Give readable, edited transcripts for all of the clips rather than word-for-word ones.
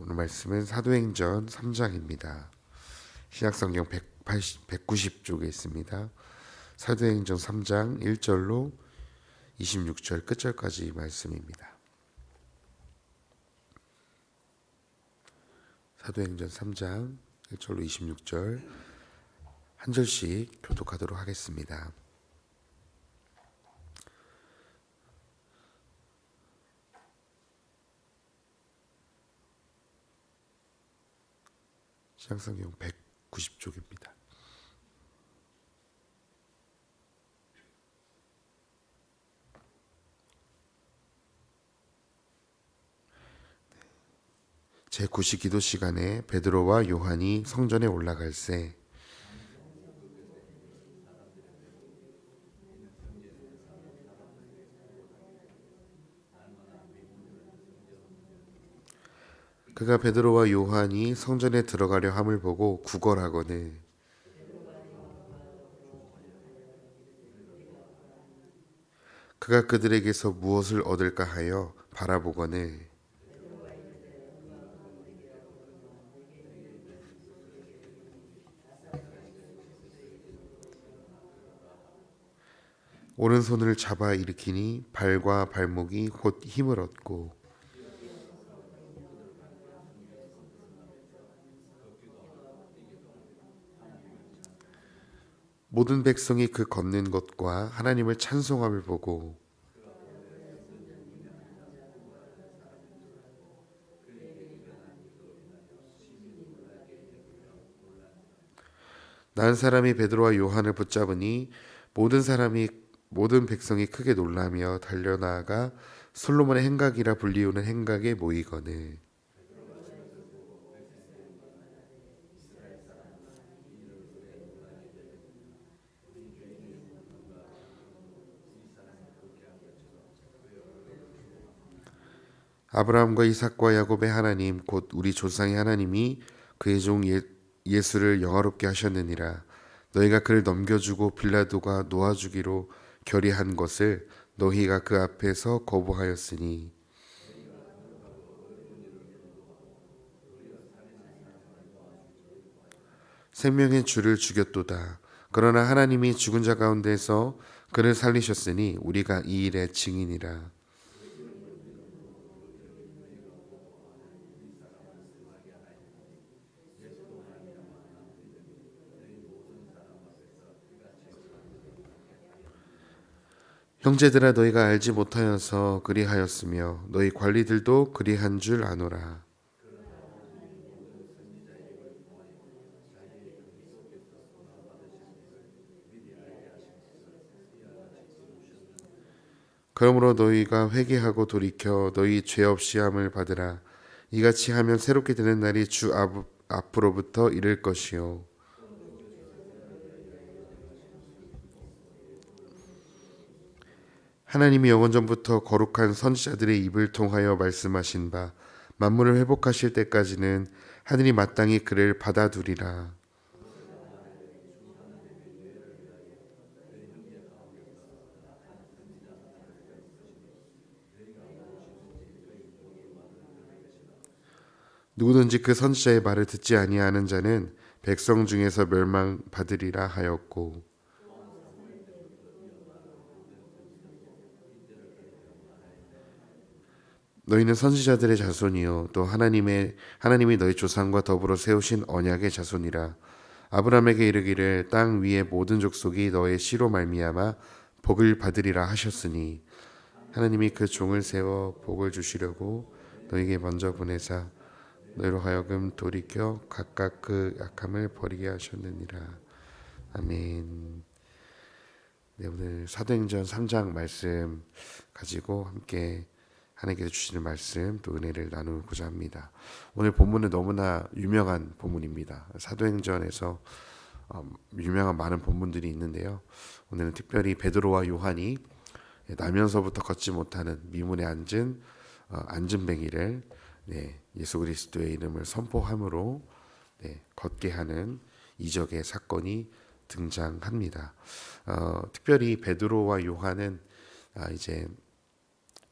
오늘 말씀은 사도행전 3장입니다. 신약성경 190쪽에 있습니다. 사도행전 3장 1절로 26절 끝절까지 말씀입니다. 사도행전 3장 1절로 26절 한 절씩 교독하도록 하겠습니다. 신약성경 190쪽입니다. 제9시 기도 시간에 베드로와 요한이 성전에 올라갈새 그가 베드로와 요한이 성전에 들어가려 함을 보고 구걸하거늘 그가 그들에게서 무엇을 얻을까 하여 바라보거늘 오른손을 잡아 일으키니 발과 발목이 곧 힘을 얻고 모든 백성이 그 걷는 것과 하나님을 찬송함을 보고 난 사람이 베드로와 요한을 붙잡으니 모든 백성이 크게 놀라며 달려나가 솔로몬의 행각이라 불리우는 행각에 모이거늘 아브라함과 이삭과 야곱의 하나님 곧 우리 조상의 하나님이 그의 종 예수를 영화롭게 하셨느니라. 너희가 그를 넘겨주고 빌라도가 놓아주기로 결의한 것을 너희가 그 앞에서 거부하였으니 생명의 주를 죽였도다. 그러나 하나님이 죽은 자 가운데서 그를 살리셨으니 우리가 이 일의 증인이라. 형제들아 너희가 알지 못하여서 그리하였으며 너희 관리들도 그리한 줄 아노라. 그러므로 너희가 회개하고 돌이켜 너희 죄 없이 함을 받으라. 이같이 하면 새롭게 되는 날이 주 앞으로부터 이를 것이요 하나님이 영원전부터 거룩한 선지자들의 입을 통하여 말씀하신 바 만물을 회복하실 때까지는 하늘이 마땅히 그를 받아두리라. 누구든지 그 선지자의 말을 듣지 아니하는 자는 백성 중에서 멸망받으리라 하였고 너희는 선지자들의 자손이요 또 하나님이 너희 조상과 더불어 세우신 언약의 자손이라. 아브라함에게 이르기를 땅 위의 모든 족속이 너의 씨로 말미암아 복을 받으리라 하셨으니 하나님이 그 종을 세워 복을 주시려고 너희에게 먼저 보내사 너희로 하여금 돌이켜 각각 그 악함을 버리게 하셨느니라. 아멘. 네, 오늘 사도행전 3장 말씀 가지고 함께 하나님께서 주시는 말씀 또 은혜를 나누고자 합니다. 오늘 본문은 너무나 유명한 본문입니다. 사도행전에서 유명한 많은 본문들이 있는데요. 오늘은 특별히 베드로와 요한이 나면서부터 걷지 못하는 미문에 앉은 앉은뱅이를 예수 그리스도의 이름을 선포함으로 걷게 하는 이적의 사건이 등장합니다. 특별히 베드로와 요한은 이제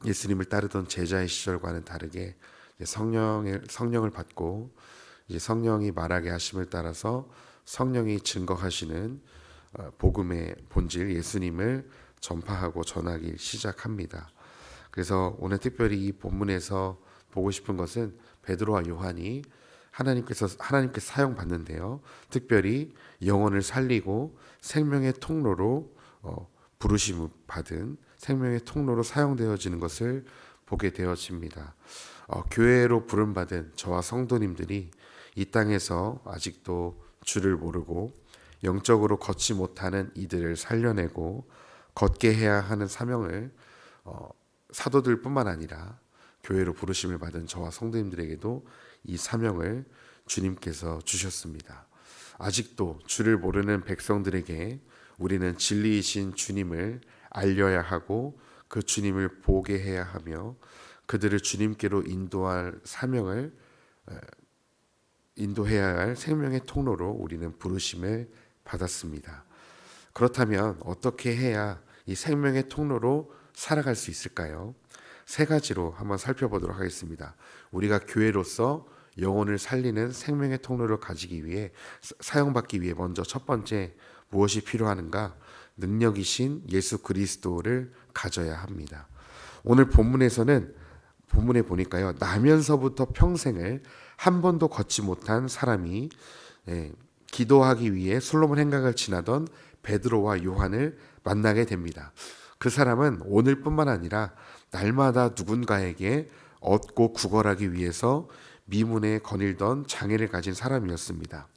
예수님을 따르던 제자의 시절과는 다르게 성령을 받고 이제 성령이 말하게 하심을 따라서 성령이 증거하시는 복음의 본질 예수님을 전파하고 전하기 시작합니다. 그래서 오늘 특별히 이 본문에서 보고 싶은 것은 베드로와 요한이 하나님께 사용받는데요. 특별히 영혼을 살리고 생명의 통로로 부르심을 받은 생명의 통로로 사용되어지는 것을 보게 되어집니다. 교회로 부름받은 저와 성도님들이 이 땅에서 아직도 주를 모르고 영적으로 걷지 못하는 이들을 살려내고 걷게 해야 하는 사명을 사도들뿐만 아니라 교회로 부르심을 받은 저와 성도님들에게도 이 사명을 주님께서 주셨습니다. 아직도 주를 모르는 백성들에게 우리는 진리이신 주님을 알려야 하고 그 주님을 보게 해야 하며 그들을 주님께로 인도할 사명을 인도해야 할 생명의 통로로 우리는 부르심을 받았습니다. 그렇다면 어떻게 해야 이 생명의 통로로 살아갈 수 있을까요? 세 가지로 한번 살펴보도록 하겠습니다. 우리가 교회로서 영혼을 살리는 생명의 통로를 가지기 위해 사용받기 위해 먼저 첫 번째 무엇이 필요한가? 능력이신 예수 그리스도를 가져야 합니다. 오늘 본문에 보니까요. 나면서부터 평생을 한 번도 걷지 못한 사람이 기도하기 위해 솔로몬 행각을 지나던 베드로와 요한을 만나게 됩니다. 그 사람은 오늘뿐만 아니라 날마다 누군가에게 얻고 구걸하기 위해서 미문에 거닐던 장애를 가진 사람이었습니다.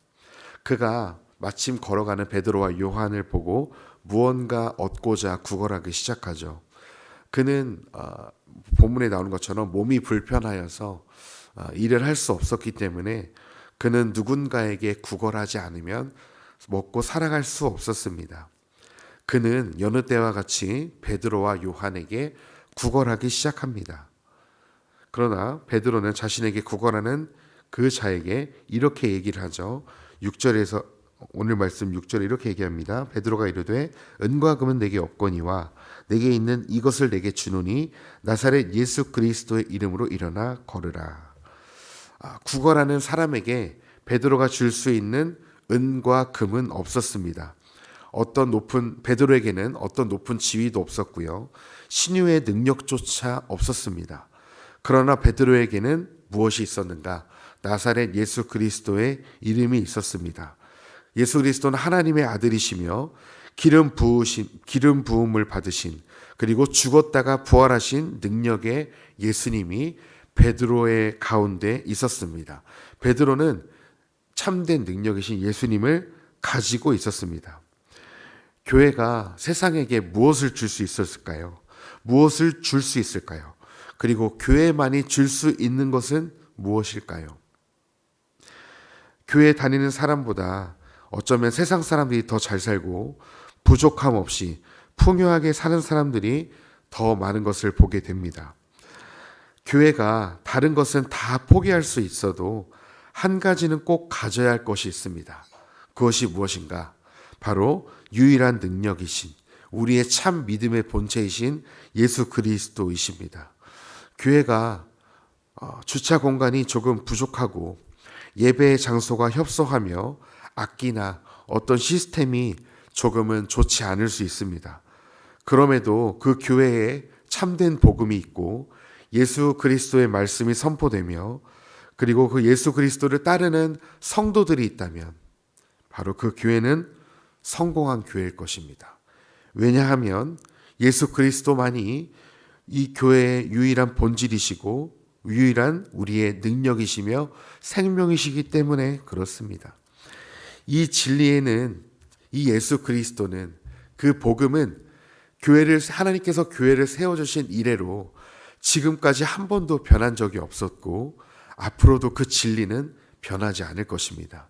그가 마침 걸어가는 베드로와 요한을 보고 무언가 얻고자 구걸하기 시작하죠. 그는 본문에 나오는 것처럼 몸이 불편하여서 일을 할 수 없었기 때문에 그는 누군가에게 구걸하지 않으면 먹고 살아갈 수 없었습니다. 그는 여느 때와 같이 베드로와 요한에게 구걸하기 시작합니다. 그러나 베드로는 자신에게 구걸하는 그 자에게 이렇게 얘기를 하죠. 6절에서 오늘 말씀 6절에 이렇게 얘기합니다. 베드로가 이르되 은과 금은 내게 없거니와 내게 있는 이것을 내게 주노니 나사렛 예수 그리스도의 이름으로 일어나 걸으라. 구걸하는 사람에게 베드로가 줄 수 있는 은과 금은 없었습니다. 베드로에게는 어떤 높은 지위도 없었고요. 신유의 능력조차 없었습니다. 그러나 베드로에게는 무엇이 있었는가? 나사렛 예수 그리스도의 이름이 있었습니다. 예수 그리스도는 하나님의 아들이시며 기름 부음을 받으신 그리고 죽었다가 부활하신 능력의 예수님이 베드로의 가운데 있었습니다. 베드로는 참된 능력이신 예수님을 가지고 있었습니다. 교회가 세상에게 무엇을 줄 수 있었을까요? 무엇을 줄 수 있을까요? 그리고 교회만이 줄 수 있는 것은 무엇일까요? 교회 다니는 사람보다 어쩌면 세상 사람들이 더 잘 살고 부족함 없이 풍요하게 사는 사람들이 더 많은 것을 보게 됩니다. 교회가 다른 것은 다 포기할 수 있어도 한 가지는 꼭 가져야 할 것이 있습니다. 그것이 무엇인가? 바로 유일한 능력이신 우리의 참 믿음의 본체이신 예수 그리스도이십니다. 교회가 주차 공간이 조금 부족하고 예배의 장소가 협소하며 악기나 어떤 시스템이 조금은 좋지 않을 수 있습니다. 그럼에도 그 교회에 참된 복음이 있고 예수 그리스도의 말씀이 선포되며 그리고 그 예수 그리스도를 따르는 성도들이 있다면 바로 그 교회는 성공한 교회일 것입니다. 왜냐하면 예수 그리스도만이 이 교회의 유일한 본질이시고 유일한 우리의 능력이시며 생명이시기 때문에 그렇습니다. 이 진리에는 이 예수 그리스도는 그 복음은 하나님께서 교회를 세워주신 이래로 지금까지 한 번도 변한 적이 없었고 앞으로도 그 진리는 변하지 않을 것입니다.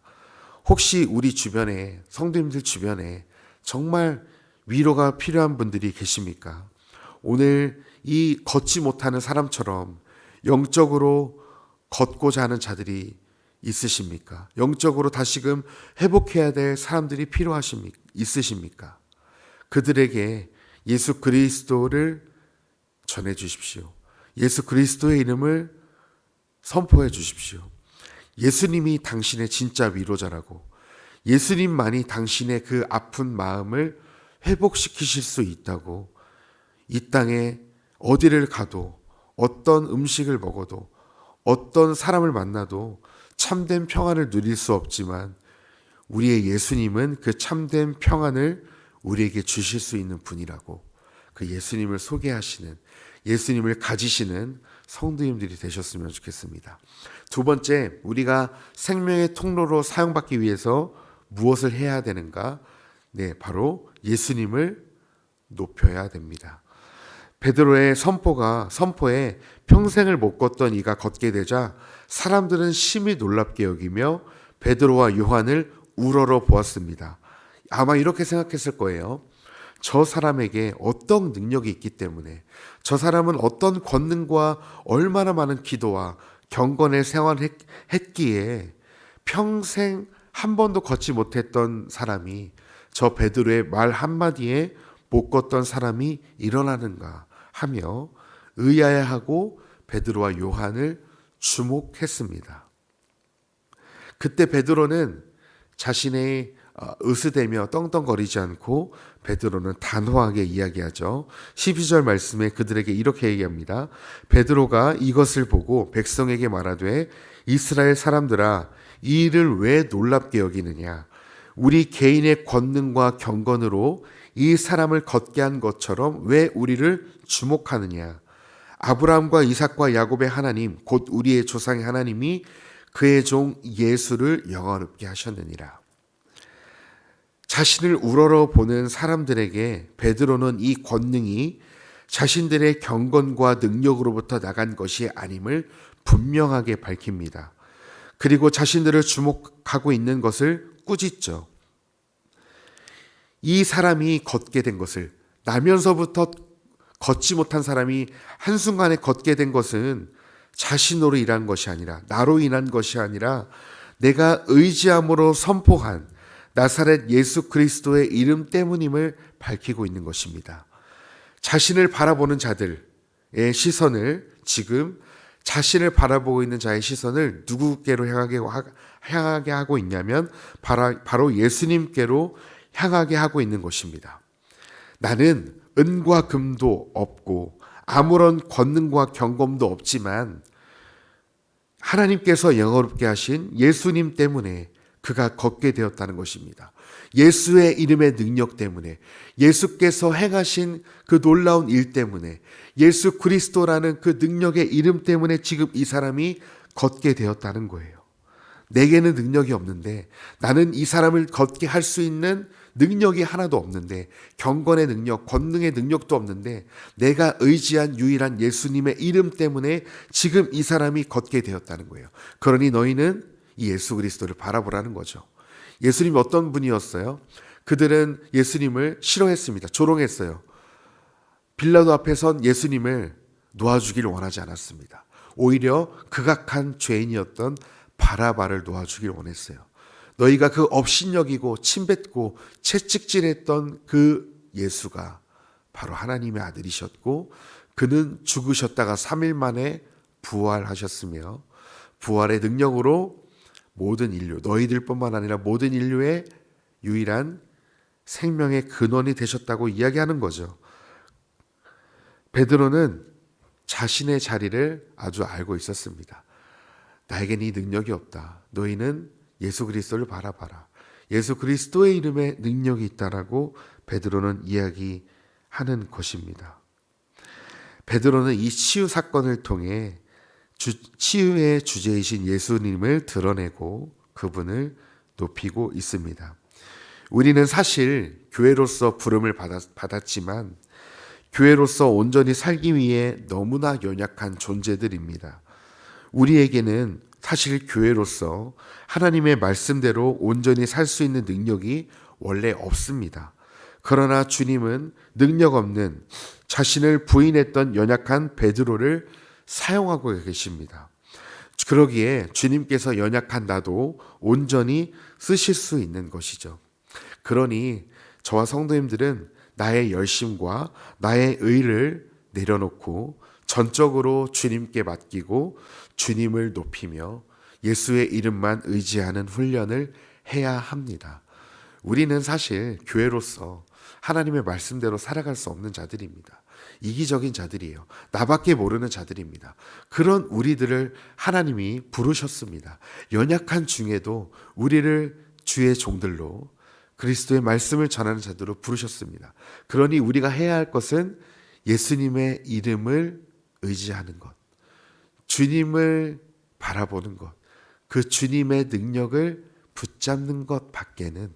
혹시 우리 주변에 성도님들 주변에 정말 위로가 필요한 분들이 계십니까? 오늘 이 걷지 못하는 사람처럼 영적으로 걷고자 하는 자들이 있으십니까? 영적으로 다시금 회복해야 될 사람들이 있으십니까? 그들에게 예수 그리스도를 전해 주십시오. 예수 그리스도의 이름을 선포해 주십시오. 예수님이 당신의 진짜 위로자라고, 예수님만이 당신의 그 아픈 마음을 회복시키실 수 있다고, 이 땅에 어디를 가도, 어떤 음식을 먹어도, 어떤 사람을 만나도 참된 평안을 누릴 수 없지만 우리의 예수님은 그 참된 평안을 우리에게 주실 수 있는 분이라고, 그 예수님을 소개하시는, 예수님을 가지시는 성도님들이 되셨으면 좋겠습니다. 두 번째, 우리가 생명의 통로로 사용받기 위해서 무엇을 해야 되는가? 네, 바로 예수님을 높여야 됩니다. 베드로의 선포에 평생을 못 걷던 이가 걷게 되자 사람들은 심히 놀랍게 여기며 베드로와 요한을 우러러 보았습니다. 아마 이렇게 생각했을 거예요. 저 사람에게 어떤 능력이 있기 때문에, 저 사람은 어떤 권능과 얼마나 많은 기도와 경건의 생활을 했기에 평생 한 번도 걷지 못했던 사람이, 저 베드로의 말 한마디에 못 걷던 사람이 일어나는가 하며 의아해하고 베드로와 요한을 주목했습니다. 그때 베드로는 자신의 으스대며 떵떵거리지 않고 베드로는 단호하게 이야기하죠. 12절 말씀에 그들에게 이렇게 얘기합니다. 베드로가 이것을 보고 백성에게 말하되 이스라엘 사람들아, 이 일을 왜 놀랍게 여기느냐? 우리 개인의 권능과 경건으로 이 사람을 걷게 한 것처럼 왜 우리를 주목하느냐? 아브라함과 이삭과 야곱의 하나님, 곧 우리의 조상의 하나님이 그의 종 예수를 영화롭게 하셨느니라. 자신을 우러러 보는 사람들에게 베드로는 이 권능이 자신들의 경건과 능력으로부터 나간 것이 아님을 분명하게 밝힙니다. 그리고 자신들을 주목하고 있는 것을 꾸짖죠. 이 사람이 걷게 된 것을, 나면서부터 걷지 못한 사람이 한순간에 걷게 된 것은 자신으로 인한 것이 아니라, 나로 인한 것이 아니라 내가 의지함으로 선포한 나사렛 예수 그리스도의 이름 때문임을 밝히고 있는 것입니다. 자신을 바라보는 자들의 시선을, 지금 자신을 바라보고 있는 자의 시선을 누구께로 향하게 하고 있냐면 바로 예수님께로 향하게 하고 있는 것입니다. 나는 은과 금도 없고 아무런 권능과 경검도 없지만 하나님께서 영화롭게 하신 예수님 때문에 그가 걷게 되었다는 것입니다. 예수의 이름의 능력 때문에, 예수께서 행하신 그 놀라운 일 때문에, 예수 그리스도라는 그 능력의 이름 때문에 지금 이 사람이 걷게 되었다는 거예요. 내게는 능력이 없는데, 나는 이 사람을 걷게 할 수 있는 능력이 하나도 없는데, 경건의 능력, 권능의 능력도 없는데, 내가 의지한 유일한 예수님의 이름 때문에 지금 이 사람이 걷게 되었다는 거예요. 그러니 너희는 이 예수 그리스도를 바라보라는 거죠. 예수님이 어떤 분이었어요? 그들은 예수님을 싫어했습니다. 조롱했어요. 빌라도 앞에 선 예수님을 놓아주기를 원하지 않았습니다. 오히려 극악한 죄인이었던 바라바를 놓아주길 원했어요. 너희가 그 업신여기고 침뱉고 채찍질했던 그 예수가 바로 하나님의 아들이셨고, 그는 죽으셨다가 3일 만에 부활하셨으며 부활의 능력으로 모든 인류, 너희들뿐만 아니라 모든 인류의 유일한 생명의 근원이 되셨다고 이야기하는 거죠. 베드로는 자신의 자리를 아주 알고 있었습니다. 나에겐 이 능력이 없다. 너희는 예수 그리스도를 바라봐라. 예수 그리스도의 이름에 능력이 있다라고 베드로는 이야기하는 것입니다. 베드로는 이 치유 사건을 통해 치유의 주제이신 예수님을 드러내고 그분을 높이고 있습니다. 우리는 사실 교회로서 부름을 받았지만 교회로서 온전히 살기 위해 너무나 연약한 존재들입니다. 우리에게는 사실 교회로서 하나님의 말씀대로 온전히 살 수 있는 능력이 원래 없습니다. 그러나 주님은 능력 없는 자신을 부인했던 연약한 베드로를 사용하고 계십니다. 그러기에 주님께서 연약한 나도 온전히 쓰실 수 있는 것이죠. 그러니 저와 성도님들은 나의 열심과 나의 의를 내려놓고 전적으로 주님께 맡기고 주님을 높이며 예수의 이름만 의지하는 훈련을 해야 합니다. 우리는 사실 교회로서 하나님의 말씀대로 살아갈 수 없는 자들입니다. 이기적인 자들이에요. 나밖에 모르는 자들입니다. 그런 우리들을 하나님이 부르셨습니다. 연약한 중에도 우리를 주의 종들로 그리스도의 말씀을 전하는 자들로 부르셨습니다. 그러니 우리가 해야 할 것은 예수님의 이름을 의지하는 것, 주님을 바라보는 것, 그 주님의 능력을 붙잡는 것 밖에는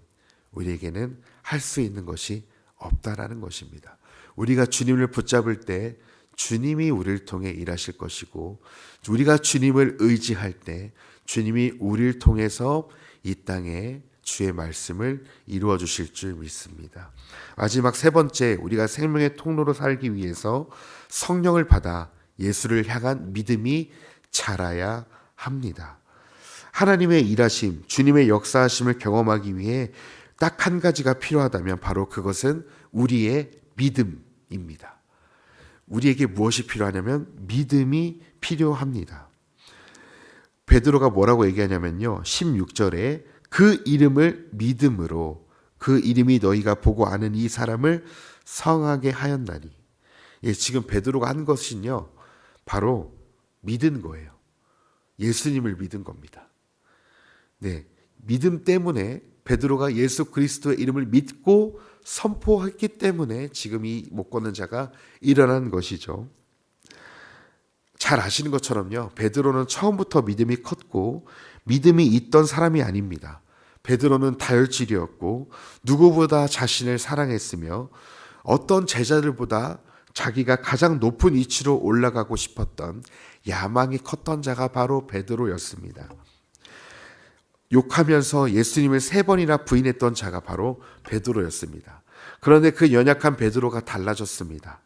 우리에게는 할 수 있는 것이 없다라는 것입니다. 우리가 주님을 붙잡을 때 주님이 우리를 통해 일하실 것이고, 우리가 주님을 의지할 때 주님이 우리를 통해서 이 땅에 주의 말씀을 이루어 주실 줄 믿습니다. 마지막 세 번째, 우리가 생명의 통로로 살기 위해서 성령을 받아 예수를 향한 믿음이 자라야 합니다. 하나님의 일하심, 주님의 역사하심을 경험하기 위해 딱 한 가지가 필요하다면 바로 그것은 우리의 믿음입니다. 우리에게 무엇이 필요하냐면 믿음이 필요합니다. 베드로가 뭐라고 얘기하냐면요, 16절에 그 이름을 믿음으로, 그 이름이 너희가 보고 아는 이 사람을 성하게 하였나니. 예, 지금 베드로가 한 것은요, 바로 믿은 거예요. 예수님을 믿은 겁니다. 네, 믿음 때문에 베드로가 예수 그리스도의 이름을 믿고 선포했기 때문에 지금 이 못 걷는 자가 일어난 것이죠. 잘 아시는 것처럼요, 베드로는 처음부터 믿음이 컸고 믿음이 있던 사람이 아닙니다. 베드로는 다혈질이었고 누구보다 자신을 사랑했으며 어떤 제자들보다 자기가 가장 높은 위치로 올라가고 싶었던 야망이 컸던 자가 바로 베드로였습니다. 욕하면서 예수님을 3번이나 부인했던 자가 바로 베드로였습니다. 그런데 그 연약한 베드로가 달라졌습니다.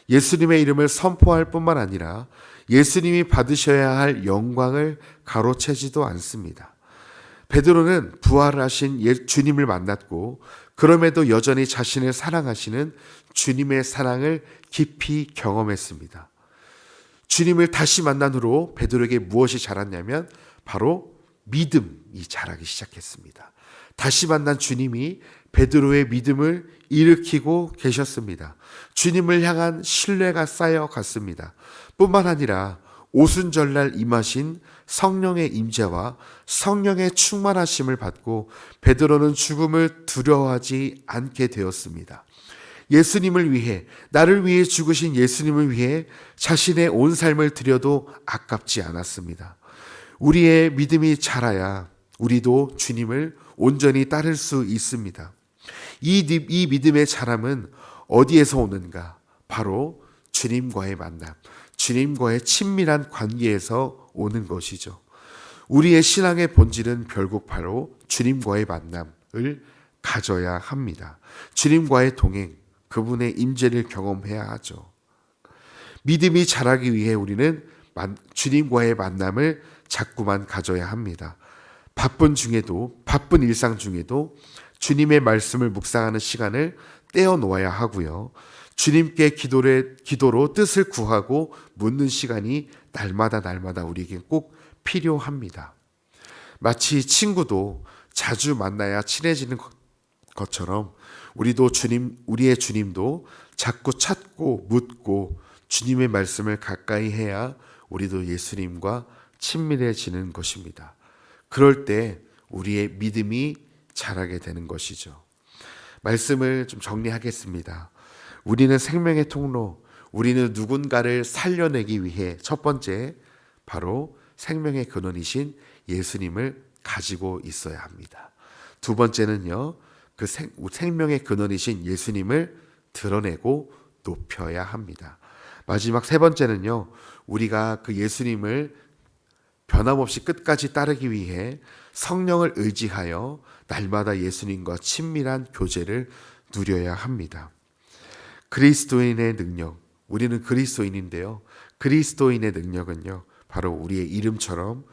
예수님의 이름을 선포할 뿐만 아니라 예수님이 받으셔야 할 영광을 가로채지도 않습니다. 베드로는 부활하신 주님을 만났고 그럼에도 여전히 자신을 사랑하시는 주님의 사랑을 깊이 경험했습니다. 주님을 다시 만난 후로 베드로에게 무엇이 자랐냐면 바로 믿음이 자라기 시작했습니다. 다시 만난 주님이 베드로의 믿음을 일으키고 계셨습니다. 주님을 향한 신뢰가 쌓여갔습니다. 뿐만 아니라 오순절날 임하신 성령의 임재와 성령의 충만하심을 받고 베드로는 죽음을 두려워하지 않게 되었습니다. 예수님을 위해, 나를 위해 죽으신 예수님을 위해 자신의 온 삶을 드려도 아깝지 않았습니다. 우리의 믿음이 자라야 우리도 주님을 온전히 따를 수 있습니다. 이 믿음의 자람은 어디에서 오는가? 바로 주님과의 만남, 주님과의 친밀한 관계에서 오는 것이죠. 우리의 신앙의 본질은 결국 바로 주님과의 만남을 가져야 합니다. 주님과의 동행, 그분의 임재를 경험해야 하죠. 믿음이 자라기 위해 우리는 주님과의 만남을 자꾸만 가져야 합니다. 바쁜 일상 중에도 주님의 말씀을 묵상하는 시간을 떼어놓아야 하고요. 주님께 기도로 뜻을 구하고 묻는 시간이 날마다 우리에게 꼭 필요합니다. 마치 친구도 자주 만나야 친해지는 것처럼 우리의 주님도 자꾸 찾고 묻고 주님의 말씀을 가까이 해야 우리도 예수님과 친밀해지는 것입니다. 그럴 때 우리의 믿음이 자라게 되는 것이죠. 말씀을 좀 정리하겠습니다. 우리는 생명의 통로, 우리는 누군가를 살려내기 위해 첫 번째, 바로 생명의 근원이신 예수님을 가지고 있어야 합니다. 두 번째는요, 그 생명의 근원이신 예수님을 드러내고 높여야 합니다. 마지막 세 번째는요, 우리가 그 예수님을 변함없이 끝까지 따르기 위해 성령을 의지하여 날마다 예수님과 친밀한 교제를 누려야 합니다. 그리스도인의 능력, 우리는 그리스도인인데요, 그리스도인의 능력은요, 바로 우리의 이름처럼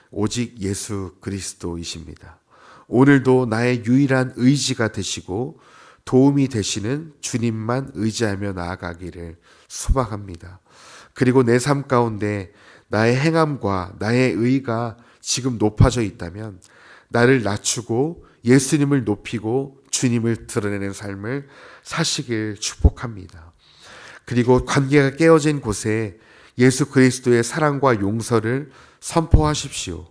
오직 예수 그리스도이십니다. 오늘도 나의 유일한 의지가 되시고 도움이 되시는 주님만 의지하며 나아가기를 소망합니다. 그리고 내 삶 가운데 나의 행함과 나의 의가 지금 높아져 있다면 나를 낮추고 예수님을 높이고 주님을 드러내는 삶을 사시길 축복합니다. 그리고 관계가 깨어진 곳에 예수 그리스도의 사랑과 용서를 선포하십시오.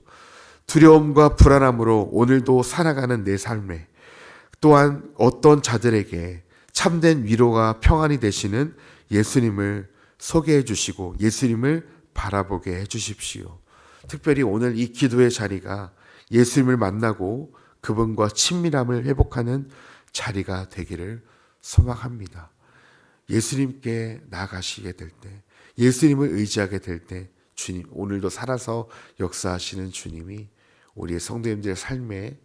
두려움과 불안함으로 오늘도 살아가는 내 삶에 또한 어떤 자들에게 참된 위로가 평안이 되시는 예수님을 소개해 주시고 예수님을 바라보게 해 주십시오. 특별히 오늘 이 기도의 자리가 예수님을 만나고 그분과 친밀함을 회복하는 자리가 되기를 소망합니다. 예수님께 나아가시게 될 때, 예수님을 의지하게 될 때 주님, 오늘도 살아서 역사하시는 주님이 우리의 성도님들의 삶에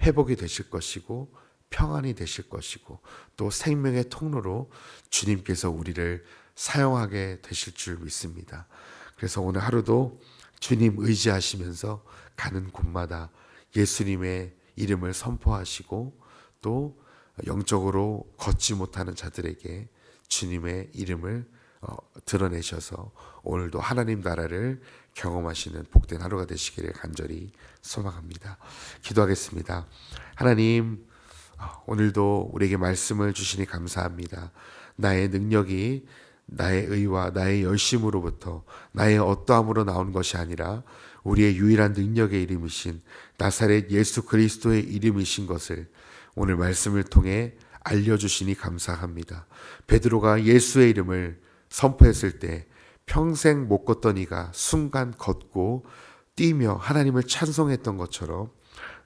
회복이 되실 것이고 평안이 되실 것이고 또 생명의 통로로 주님께서 우리를 사용하게 되실 줄 믿습니다. 그래서 오늘 하루도 주님 의지하시면서 가는 곳마다 예수님의 이름을 선포하시고 또 영적으로 걷지 못하는 자들에게 주님의 이름을 드러내셔서 오늘도 하나님 나라를 경험하시는 복된 하루가 되시기를 간절히 소망합니다. 기도하겠습니다. 하나님, 오늘도 우리에게 말씀을 주시니 감사합니다. 나의 능력이 나의 의와 나의 열심으로부터 나의 어떠함으로 나온 것이 아니라 우리의 유일한 능력의 이름이신 나사렛 예수 그리스도의 이름이신 것을 오늘 말씀을 통해 알려주시니 감사합니다. 베드로가 예수의 이름을 선포했을 때 평생 못 걷던 이가 순간 걷고 뛰며 하나님을 찬송했던 것처럼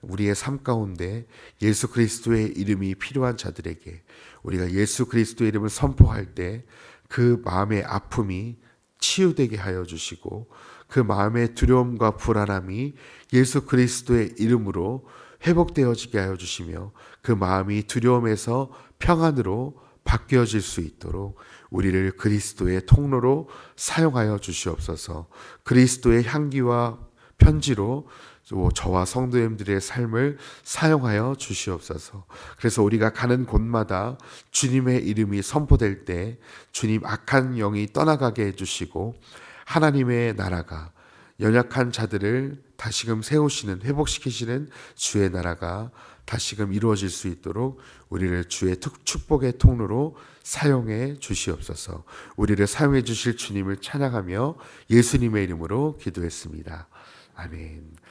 우리의 삶 가운데 예수 그리스도의 이름이 필요한 자들에게 우리가 예수 그리스도의 이름을 선포할 때 그 마음의 아픔이 치유되게 하여 주시고 그 마음의 두려움과 불안함이 예수 그리스도의 이름으로 회복되어지게 하여 주시며 그 마음이 두려움에서 평안으로 바뀌어질 수 있도록 우리를 그리스도의 통로로 사용하여 주시옵소서. 그리스도의 향기와 편지로 저와 성도님들의 삶을 사용하여 주시옵소서. 그래서 우리가 가는 곳마다 주님의 이름이 선포될 때 주님 악한 영이 떠나가게 해주시고 하나님의 나라가 연약한 자들을 다시금 세우시는 회복시키시는 주의 나라가 다시금 이루어질 수 있도록 우리를 주의 축복의 통로로 사용해 주시옵소서. 우리를 사용해 주실 주님을 찬양하며 예수님의 이름으로 기도했습니다. 아멘.